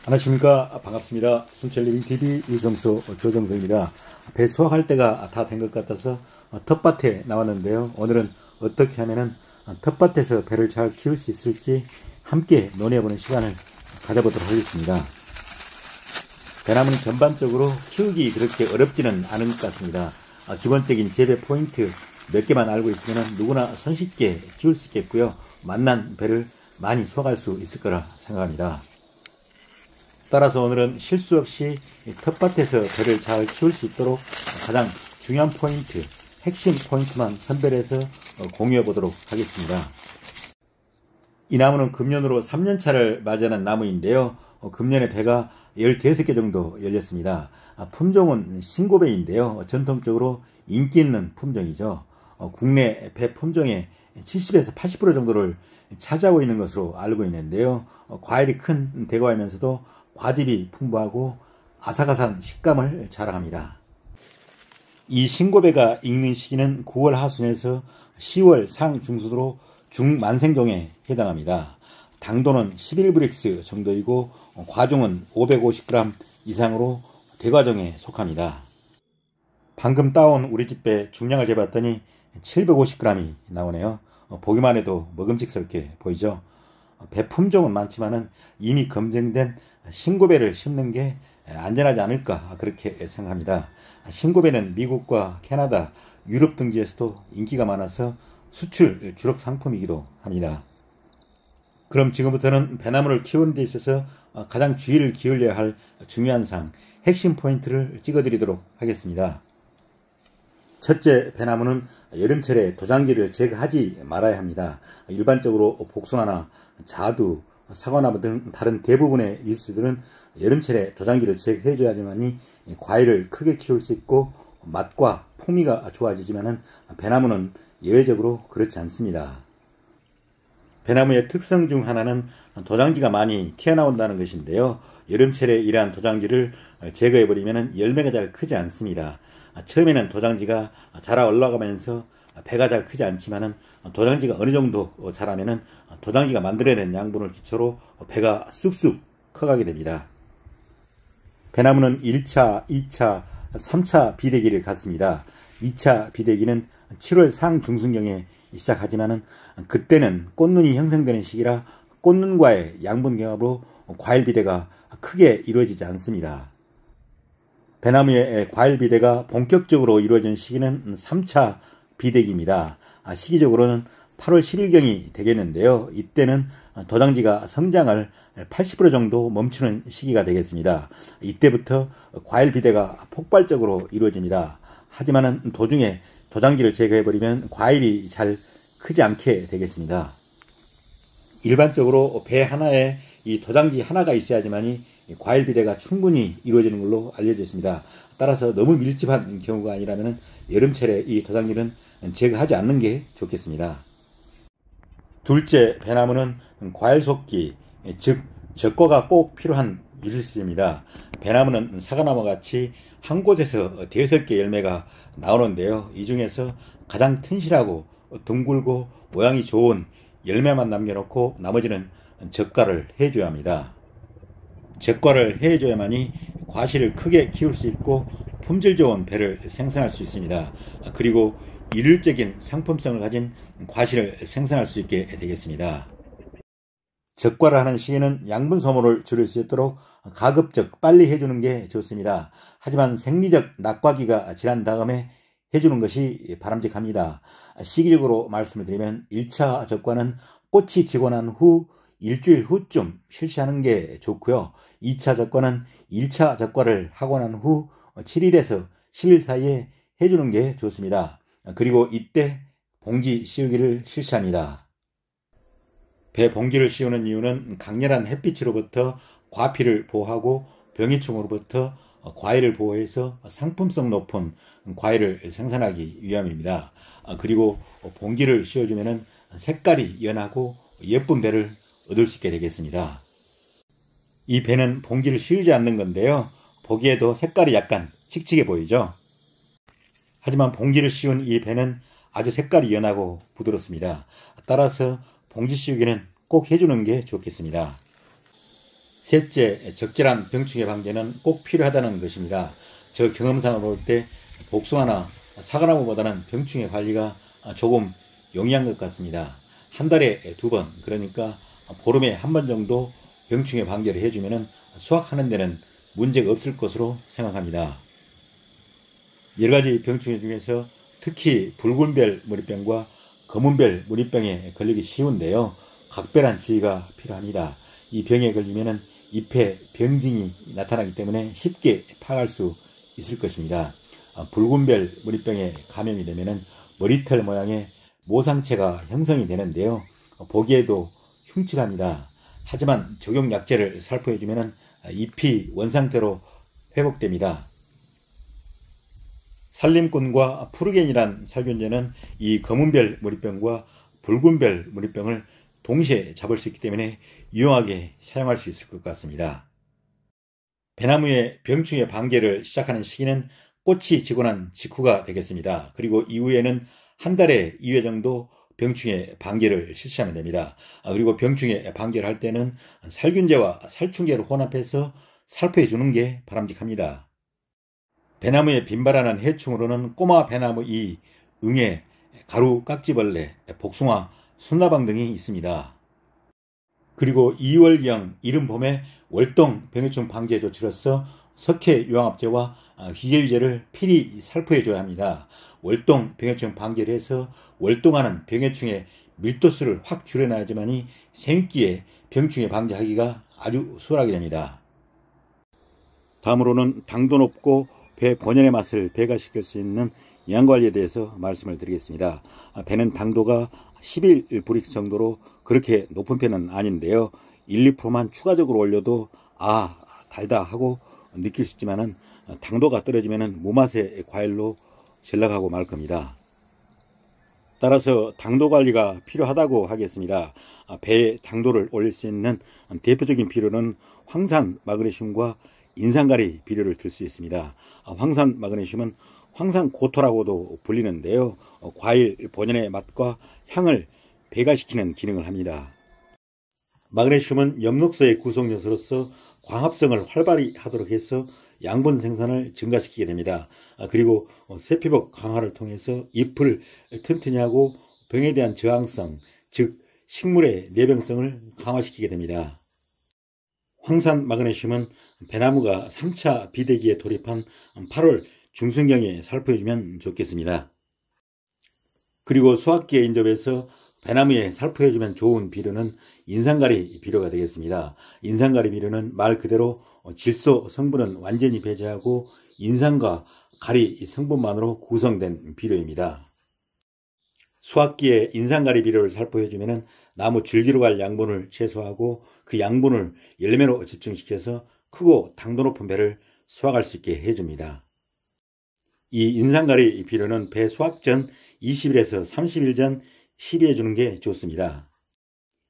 안녕하십니까. 반갑습니다. 순천리빙TV 이성수 조정석입니다. 배 수확할 때가 다 된 것 같아서 텃밭에 나왔는데요. 오늘은 어떻게 하면은 텃밭에서 배를 잘 키울 수 있을지 함께 논의해보는 시간을 가져보도록 하겠습니다. 배나무는 전반적으로 키우기 그렇게 어렵지는 않은 것 같습니다. 기본적인 재배 포인트 몇 개만 알고 있으면 누구나 손쉽게 키울 수 있겠고요. 맛난 배를 많이 수확할 수 있을 거라 생각합니다. 따라서 오늘은 실수 없이 텃밭에서 배를 잘 키울 수 있도록 가장 중요한 포인트, 핵심 포인트만 선별해서 공유해 보도록 하겠습니다. 이 나무는 금년으로 3년차를 맞이하는 나무인데요. 금년에 배가 15개 정도 열렸습니다. 품종은 신고배인데요. 전통적으로 인기 있는 품종이죠. 국내 배 품종의 70에서 80% 정도를 차지하고 있는 것으로 알고 있는데요. 과일이 큰 대과이면서도 과즙이 풍부하고 아삭아삭한 식감을 자랑합니다. 이 신고배가 익는 시기는 9월 하순에서 10월 상중순으로 중만생종에 해당합니다. 당도는 11브릭스 정도이고 과중은 550g 이상으로 대과종에 속합니다. 방금 따온 우리 집 배 중량을 재봤더니 750g이 나오네요. 보기만 해도 먹음직스럽게 보이죠. 배 품종은 많지만은 이미 검증된 신고배를 심는 게 안전하지 않을까 그렇게 생각합니다. 신고배는 미국과 캐나다, 유럽 등지에서도 인기가 많아서 수출 주력 상품이기도 합니다. 그럼 지금부터는 배나무를 키우는 데 있어서 가장 주의를 기울여야 할 중요한 사항, 핵심 포인트를 찍어드리도록 하겠습니다. 첫째, 배나무는 여름철에 도장지를 제거하지 말아야 합니다. 일반적으로 복숭아나 자두, 사과나무 등 다른 대부분의 일수들은 여름철에 도장지를 제거해줘야지만이 과일을 크게 키울 수 있고 맛과 풍미가 좋아지지만은 배나무는 예외적으로 그렇지 않습니다. 배나무의 특성 중 하나는 도장지가 많이 튀어나온다는 것인데요. 여름철에 이러한 도장지를 제거해버리면 열매가 잘 크지 않습니다. 처음에는 도장지가 자라 올라가면서 배가 잘 크지 않지만은 도장지가 어느 정도 자라면은 도장지가 만들어낸 양분을 기초로 배가 쑥쑥 커가게 됩니다. 배나무는 1차, 2차, 3차 비대기를 갖습니다. 2차 비대기는 7월 상중순경에 시작하지만은 그때는 꽃눈이 형성되는 시기라 꽃눈과의 양분 경합으로 과일 비대가 크게 이루어지지 않습니다. 배나무의 과일 비대가 본격적으로 이루어진 시기는 3차 비대기입니다. 시기적으로는 8월 10일경이 되겠는데요. 이때는 도장지가 성장을 80% 정도 멈추는 시기가 되겠습니다. 이때부터 과일 비대가 폭발적으로 이루어집니다. 하지만 도중에 도장지를 제거해버리면 과일이 잘 크지 않게 되겠습니다. 일반적으로 배 하나에 이 도장지 하나가 있어야지만이 과일 비대가 충분히 이루어지는 걸로 알려져 있습니다. 따라서 너무 밀집한 경우가 아니라면 여름철에 이 도장지는 제거하지 않는 게 좋겠습니다. 둘째, 배나무는 과일 속기, 즉 적과가 꼭 필요한 유실수입니다. 배나무는 사과나무와 같이 한 곳에서 5개 열매가 나오는데요. 이 중에서 가장 튼실하고 둥글고 모양이 좋은 열매만 남겨놓고 나머지는 적과를 해줘야 합니다. 적과를 해줘야만이 과실을 크게 키울 수 있고 품질 좋은 배를 생산할 수 있습니다. 그리고 일률적인 상품성을 가진 과실을 생산할 수 있게 되겠습니다. 적과를 하는 시에는 양분 소모를 줄일 수 있도록 가급적 빨리 해주는 게 좋습니다. 하지만 생리적 낙과기가 지난 다음에 해주는 것이 바람직합니다. 시기적으로 말씀을 드리면 1차 적과는 꽃이 지고 난 후 일주일 후쯤 실시하는 게 좋고요. 2차 적과는 1차 적과를 하고 난 후 7일에서 10일 사이에 해주는 게 좋습니다. 그리고 이때 봉지 씌우기를 실시합니다. 배 봉지를 씌우는 이유는 강렬한 햇빛으로부터 과피를 보호하고 병해충으로부터 과일을 보호해서 상품성 높은 과일을 생산하기 위함입니다. 그리고 봉지를 씌워주면 색깔이 연하고 예쁜 배를 얻을 수 있게 되겠습니다. 이 배는 봉지를 씌우지 않는 건데요. 보기에도 색깔이 약간 칙칙해 보이죠. 하지만 봉지를 씌운 이 배는 아주 색깔이 연하고 부드럽습니다. 따라서 봉지 씌우기는 꼭 해주는 게 좋겠습니다. 셋째, 적절한 병충해 방제는 꼭 필요하다는 것입니다. 저 경험상으로 볼 때 복숭아나 사과나무보다는 병충해 관리가 조금 용이한 것 같습니다. 한 달에 2번, 그러니까 보름에 1번 정도 병충해 방제를 해주면 수확하는 데는 문제가 없을 것으로 생각합니다. 여러가지 병충해 중에서 특히 붉은별 무리병과 검은별 무리병에 걸리기 쉬운데요. 각별한 주의가 필요합니다. 이 병에 걸리면 잎에 병증이 나타나기 때문에 쉽게 파악할 수 있을 것입니다. 붉은별 무리병에 감염이 되면 머리털 모양의 모상체가 형성이 되는데요. 보기에도 흉측합니다. 하지만 적용 약제를 살포해주면 잎이 원상태로 회복됩니다. 산림꾼과 푸르겐이란 살균제는 이 검은별 무리병과 붉은별 무리병을 동시에 잡을 수 있기 때문에 유용하게 사용할 수 있을 것 같습니다. 배나무의 병충해 방제를 시작하는 시기는 꽃이 지고 난 직후가 되겠습니다. 그리고 이후에는 한 달에 2회 정도 병충해 방제를 실시하면 됩니다. 그리고 병충해 방제를 할 때는 살균제와 살충제를 혼합해서 살포해 주는 게 바람직합니다. 배나무에 빈발하는 해충으로는 꼬마 배나무 이, 응애, 가루 깍지벌레, 복숭아, 순나방 등이 있습니다. 그리고 2월경 이른 봄에 월동 병해충 방제 조치로서 석회유황합제와 기계유제를 필히 살포해줘야 합니다. 월동 병해충 방제를 해서 월동하는 병해충의 밀도수를 확 줄여놔야지만이 생육기에 병충해 방제하기가 아주 수월하게 됩니다. 다음으로는 당도 높고 배 본연의 맛을 배가시킬 수 있는 영양관리에 대해서 말씀을 드리겠습니다. 배는 당도가 11브릭스 정도로 그렇게 높은 편은 아닌데요. 1, 2%만 추가적으로 올려도 달다 하고 느낄 수 있지만 당도가 떨어지면 무맛의 과일로 전락하고 말 겁니다. 따라서 당도 관리가 필요하다고 하겠습니다. 배의 당도를 올릴 수 있는 대표적인 비료는 황산 마그네슘과 인산가리 비료를 들 수 있습니다. 황산 마그네슘은 황산고토라고도 불리는데요. 과일 본연의 맛과 향을 배가시키는 기능을 합니다. 마그네슘은 엽록소의 구성 요소로서 광합성을 활발히 하도록 해서 양분 생산을 증가시키게 됩니다. 그리고 세피복 강화를 통해서 잎을 튼튼히 하고 병에 대한 저항성, 즉 식물의 내병성을 강화시키게 됩니다. 황산 마그네슘은 배나무가 3차 비대기에 돌입한 8월 중순경에 살포해주면 좋겠습니다. 그리고 수확기에 인접해서 배나무에 살포해주면 좋은 비료는 인산가리 비료가 되겠습니다. 인산가리 비료는 말 그대로 질소 성분은 완전히 배제하고 인산과 가리 성분만으로 구성된 비료입니다. 수확기에 인산가리 비료를 살포해주면 나무 줄기로 갈 양분을 최소화하고 그 양분을 열매로 집중시켜서 크고 당도 높은 배를 수확할 수 있게 해줍니다. 이 인산가리 비료는 배 수확 전 20일에서 30일 전 시비해주는 게 좋습니다.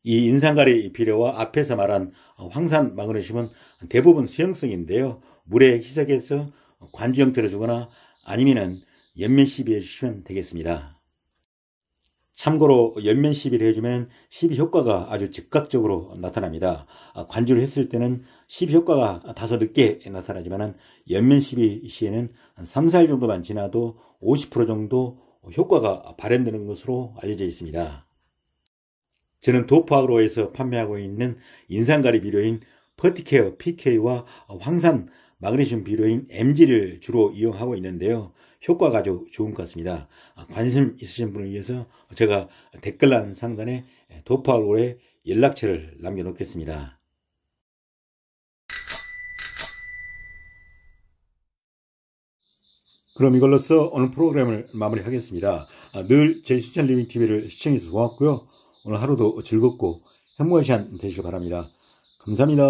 이 인산가리 비료와 앞에서 말한 황산 마그네슘은 대부분 수용성인데요. 물에 희석해서 관주 형태로 주거나 아니면 연면 시비해 주시면 되겠습니다. 참고로 연면 시비를 해주면 시비 효과가 아주 즉각적으로 나타납니다. 관주를 했을 때는 시비 효과가 다소 늦게 나타나지만 연면 시비 시에는 3, 4일 정도만 지나도 50% 정도 효과가 발현되는 것으로 알려져 있습니다. 저는 도프아그로에서 판매하고 있는 인산가리 비료인 퍼티케어 PK와 황산 마그네슘 비료인 MG를 주로 이용하고 있는데요. 효과가 아주 좋은 것 같습니다. 관심 있으신 분을 위해서 제가 댓글란 상단에 도프아그로의 연락처를 남겨놓겠습니다. 그럼 이걸로써 오늘 프로그램을 마무리하겠습니다. 늘 저희 수천 리빙 TV를 시청해주셔서 고맙고요. 오늘 하루도 즐겁고 행복한 시간 되시길 바랍니다. 감사합니다.